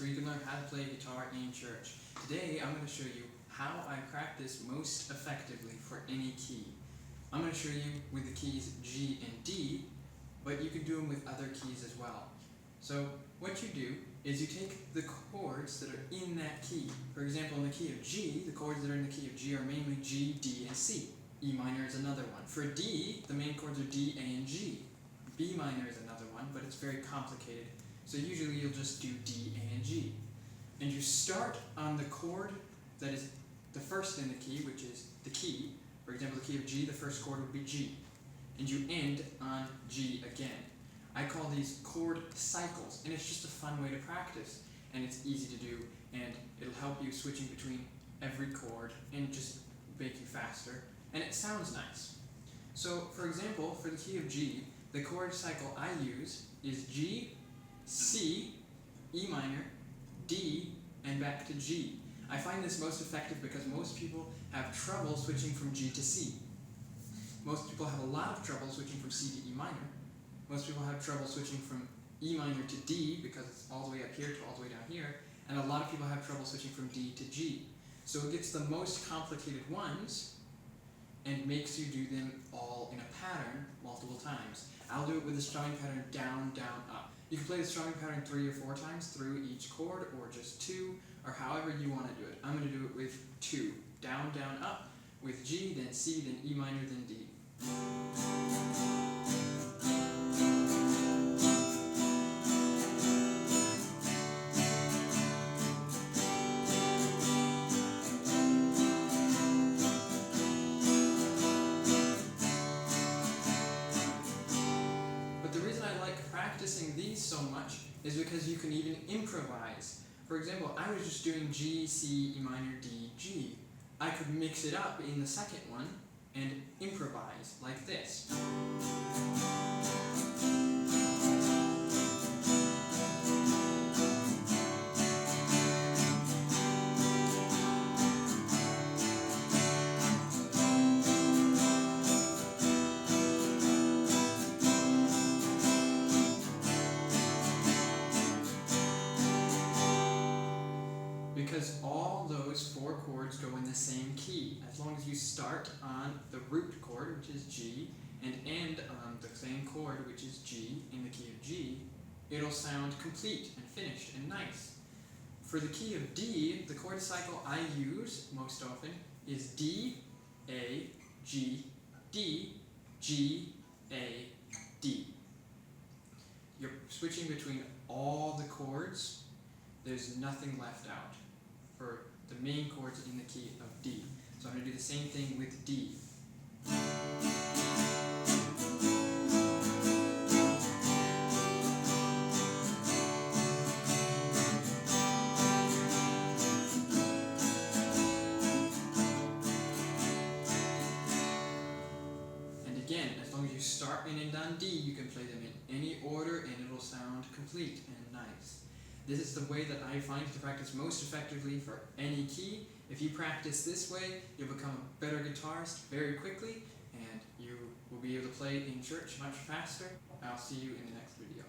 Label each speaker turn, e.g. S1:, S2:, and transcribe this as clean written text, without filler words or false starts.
S1: where you can learn how to play guitar in church. Today I'm going to show you how I practice most effectively for any key. I'm going to show you with the keys G and D, but you can do them with other keys as well. So what you do is you take the chords that are in that key. For example, in the key of G, the chords that are in the key of G are mainly G, D, and C. E minor is another one. For D, the main chords are D, A, and G. B minor is another one, but it's very complicated. So usually you'll just do D, A, and G. And you start on the chord that is the first in the key, which is the key. For example, the key of G, the first chord would be G. And you end on G again. I call these chord cycles, and it's just a fun way to practice. And it's easy to do, and it'll help you switching between every chord and just make you faster. And it sounds nice. So, for example, for the key of G, the chord cycle I use is G, C, E minor, D, and back to G. I find this most effective because most people have trouble switching from G to C. Most people have a lot of trouble switching from C to E minor. Most people have trouble switching from E minor to D because it's all the way up here to all the way down here. And a lot of people have trouble switching from D to G. So it gets the most complicated ones and makes you do them all in a pattern multiple times. I'll do it with the strumming pattern down, down, up. You can play the strumming pattern 3 or 4 times through each chord, or just 2, or however you want to do it. I'm going to do it with 2. Down, down, up, with G, then C, then E minor, then D. Practicing these so much is because you can even improvise. For example, I was just doing G, C, E minor, D, G. I could mix it up in the second one and improvise like this. Because all those 4 chords go in the same key. As long as you start on the root chord, which is G, and end on the same chord, which is G, in the key of G, it'll sound complete and finished and nice. For the key of D, the chord cycle I use most often is D, A, G, D, G, A, D. You're switching between all the chords. There's nothing left out for the main chords in the key of D. So I'm going to do the same thing with D. And again, as long as you start and end on D, you can play them in any order and it'll sound complete and nice. This is the way that I find to practice most effectively for any key. If you practice this way, you'll become a better guitarist very quickly, and you will be able to play in church much faster. I'll see you in the next video.